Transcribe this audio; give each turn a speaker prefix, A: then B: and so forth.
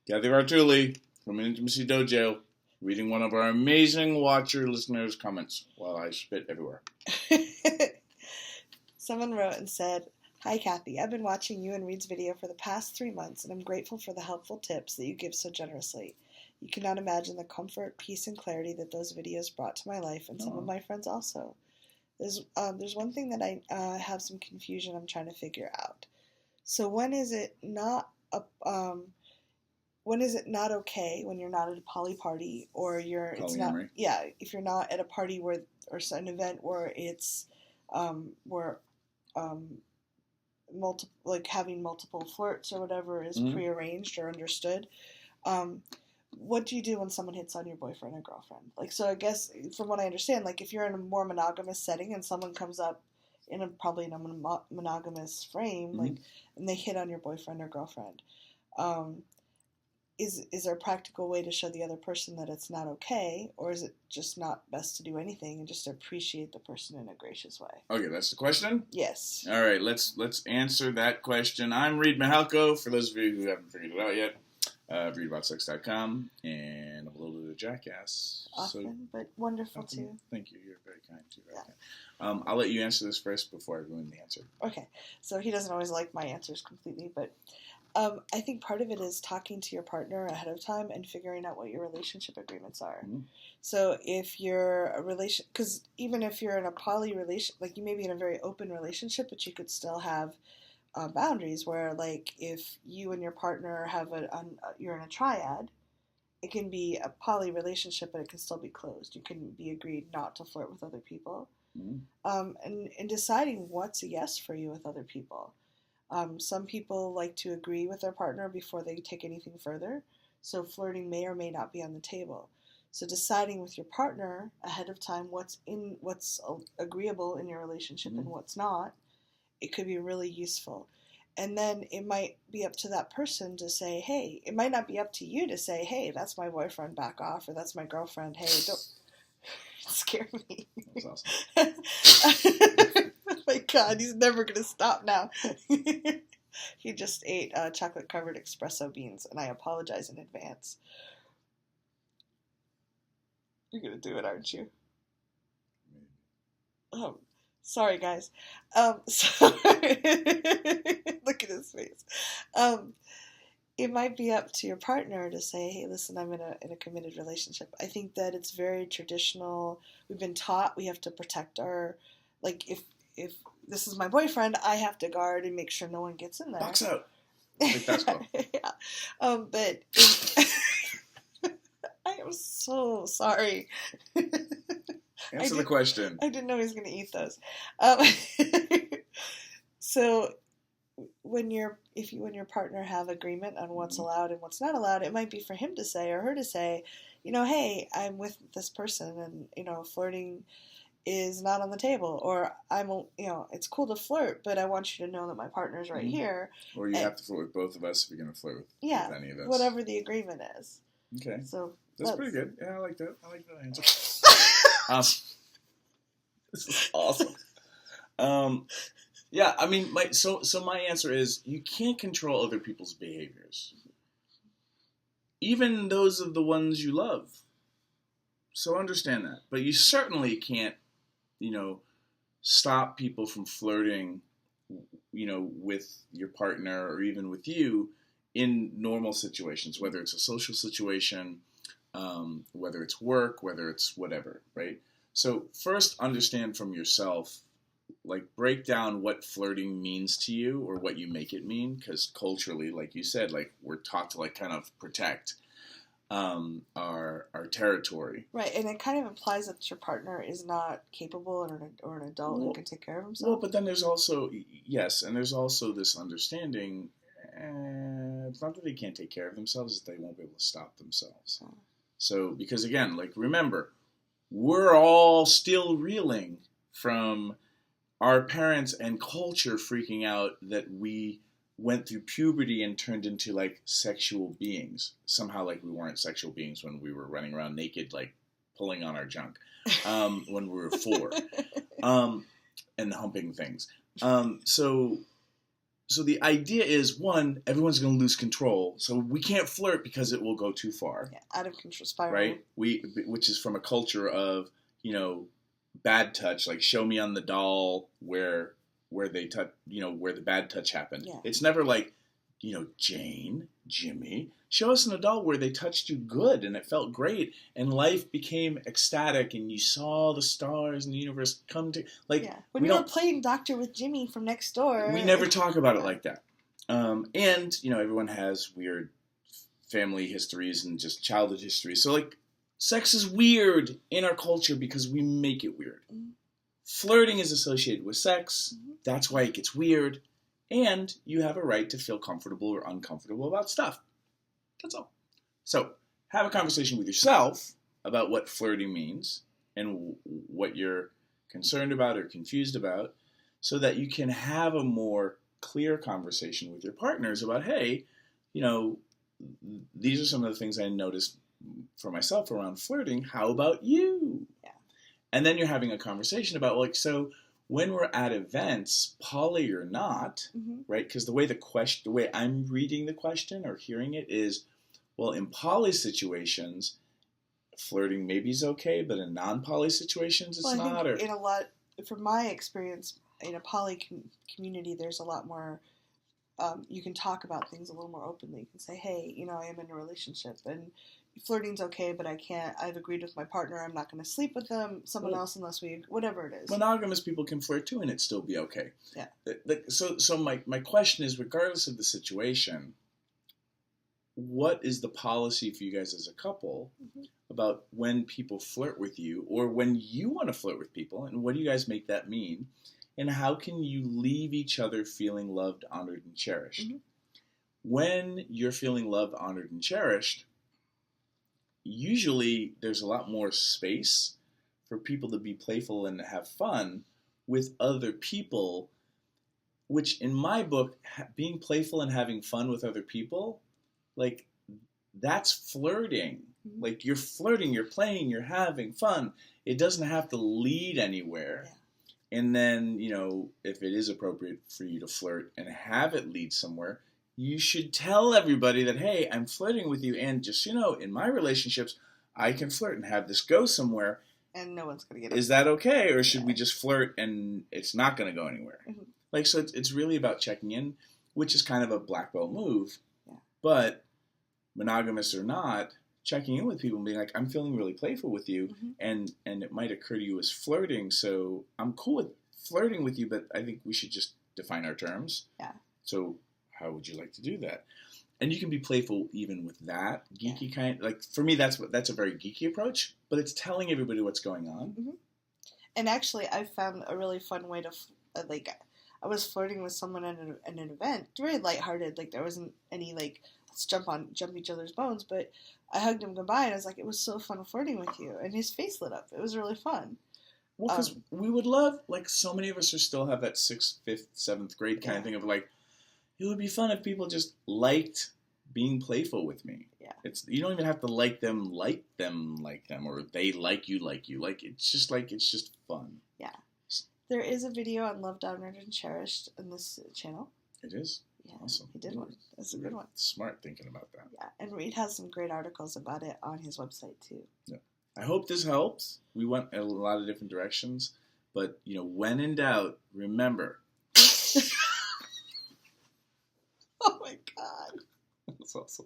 A: Cathy Bartuli from Intimacy Dojo, reading one of our amazing watcher listeners' comments while I spit everywhere.
B: Someone wrote and said, "Hi Cathy, I've been watching you and Reid's video for the past 3 months and I'm grateful for the helpful tips that you give so generously. You cannot imagine the comfort, peace, and clarity that those videos brought to my life and some of my friends also. There's one thing that I have some confusion I'm trying to figure out. So when is it not okay when you're not at a poly party or if you're not at a party or an event where it's having multiple flirts or whatever is prearranged or understood. What do you do when someone hits on your boyfriend or girlfriend? So I guess from what I understand, if you're in a more monogamous setting and someone comes up probably in a monogamous frame, and they hit on your boyfriend or girlfriend, is there a practical way to show the other person that it's not okay, or is it just not best to do anything and just appreciate the person in a gracious way? Okay, that's the question? Yes. All right, let's answer that question. I'm Reid Mihalko, for those of you who haven't figured it out yet. ReadAboutSex.com, and a little bit of Jackass. Often, but wonderful too.
A: Thank you. You're very kind too. Yeah. I'll let you answer this first before I ruin the answer. Okay. So he doesn't always like my answers completely, but I think part of it is talking to your partner ahead of time and figuring out what your relationship agreements are. Mm-hmm. So if you're because even if you're in a poly relation, you may be in a very open relationship, but you could still have boundaries where, if you and your partner you're in a triad, it can be a poly relationship, but it can still be closed. You can be agreed not to flirt with other people. Mm-hmm. And deciding what's a yes for you with other people. Some people like to agree with their partner before they take anything further, so flirting may or may not be on the table. So deciding with your partner ahead of time what's agreeable in your relationship and what's not, it could be really useful. And then it might be up to that person to say, hey, it might not be up to you to say, hey, that's my boyfriend, back off, or that's my girlfriend, hey, don't scare me. That's awesome. Oh my God, he's never going to stop now. He just ate chocolate-covered espresso beans, and I apologize in advance. You're going to do it, aren't you? Oh, sorry, guys. Sorry. Look at his face. It might be up to your partner to say, hey, listen, I'm in a committed relationship. I think that it's very traditional. We've been taught we have to protect our, if this is my boyfriend, I have to guard and make sure no one gets in there. Box out. Like that's cool. Yeah. But I am so sorry. Answer the question. I didn't know he was going to eat those. So when you and your partner have agreement on what's allowed and what's not allowed, it might be for him to say or her to say, hey, I'm with this person and, flirting is not on the table, or it's cool to flirt, but I want you to know that my partner's right here. Or you have to flirt with both of us if you're going to flirt with any of us. Whatever the agreement is. Okay. So that's pretty good. Yeah, I like that. I like that answer. This is awesome. Yeah, I mean, my answer is you can't control other people's behaviors, even those of the ones you love. So understand that, but you certainly can't, stop people from flirting, with your partner or even with you in normal situations, whether it's a social situation, whether it's work, whether it's whatever, right? So first understand from yourself, break down what flirting means to you or what you make it mean, because culturally, like you said, we're taught to kind of protect our territory. Right, and it kind of implies that your partner is not capable or an adult who can take care of himself. Well, but then there's also, and there's also this understanding, it's not that they can't take care of themselves, it's that they won't be able to stop themselves. Oh. So, because again, remember, we're all still reeling from our parents and culture freaking out that we went through puberty and turned into sexual beings. Somehow we weren't sexual beings when we were running around naked, pulling on our junk, when we were 4, and humping things. So
C: So the idea is, one, everyone's going to lose control. So we can't flirt because it will go too far.
B: Yeah, out of control spiral.
C: Right? Which is from a culture of, bad touch, like show me on the doll where they touch, where the bad touch happened.
B: Yeah.
C: It's never like, Jane, Jimmy, show us in a doll where they touched you good and it felt great and life became ecstatic and you saw the stars and the universe come to, like,
B: yeah. When you were playing doctor with Jimmy from next door.
C: We never talk about it like that. And, everyone has weird family histories and just childhood histories. So, like, sex is weird in our culture because we make it weird. Mm-hmm. Flirting is associated with sex. Mm-hmm. That's why it gets weird. And you have a right to feel comfortable or uncomfortable about stuff. That's all. So, have a conversation with yourself about what flirting means and what you're concerned about or confused about so that you can have a more clear conversation with your partners about, hey, these are some of the things I noticed for myself around flirting. How about you?
B: Yeah.
C: And then you're having a conversation about, like, so when we're at events, poly or not, mm-hmm. right? Because the way I'm reading the question or hearing it is, well, in poly situations, flirting maybe is okay, but in non-poly situations, it's not.
B: Or in a lot, from my experience, in a poly community, there's a lot more. You can talk about things a little more openly. You can say, hey, I am in a relationship and flirting's okay, but I've agreed with my partner, I'm not going to sleep with them, someone else unless whatever it is.
C: Monogamous people can flirt too and it still be okay.
B: Yeah.
C: So my question is, regardless of the situation, what is the policy for you guys as a couple mm-hmm. about when people flirt with you or when you want to flirt with people, and what do you guys make that mean? And how can you leave each other feeling loved, honored, and cherished? Mm-hmm. When you're feeling loved, honored, and cherished, usually there's a lot more space for people to be playful and have fun with other people, which in my book, being playful and having fun with other people, like, that's flirting. Mm-hmm. Like, you're flirting, you're playing, you're having fun. It doesn't have to lead anywhere. Yeah. And then, if it is appropriate for you to flirt and have it lead somewhere, you should tell everybody that, hey, I'm flirting with you. And just, in my relationships, I can flirt and have this go somewhere.
B: And no one's going to get it.
C: Is that okay? Or should we just flirt and it's not going to go anywhere? Mm-hmm. Like, so it's really about checking in, which is kind of a black belt move. Yeah. But monogamous or not, checking in with people and being like, I'm feeling really playful with you, mm-hmm. and it might occur to you as flirting, so I'm cool with flirting with you, but I think we should just define our terms.
B: Yeah.
C: So how would you like to do that? And you can be playful even with that geeky kind. Like, for me, that's a very geeky approach, but it's telling everybody what's going on.
B: Mm-hmm. And actually, I found a really fun way to, I was flirting with someone at an event, very lighthearted, like there wasn't any let's jump each other's bones, but I hugged him goodbye, and I was like, it was so fun flirting with you. And his face lit up. It was really fun.
C: Well, because we would love, so many of us still have that 6th, 5th, 7th grade kind of thing of it would be fun if people just liked being playful with me.
B: Yeah.
C: You don't even have to like them, or they like you. It's just fun.
B: Yeah. There is a video on Loved, Honored, and Cherished in this channel.
C: It is?
B: Yeah,
C: awesome.
B: He did one. That's a good one.
C: Smart thinking about that.
B: Yeah, and Reid has some great articles about it on his website too.
C: Yeah. I hope this helps. We went in a lot of different directions, but when in doubt, remember.
B: Oh my God.
C: That's awesome.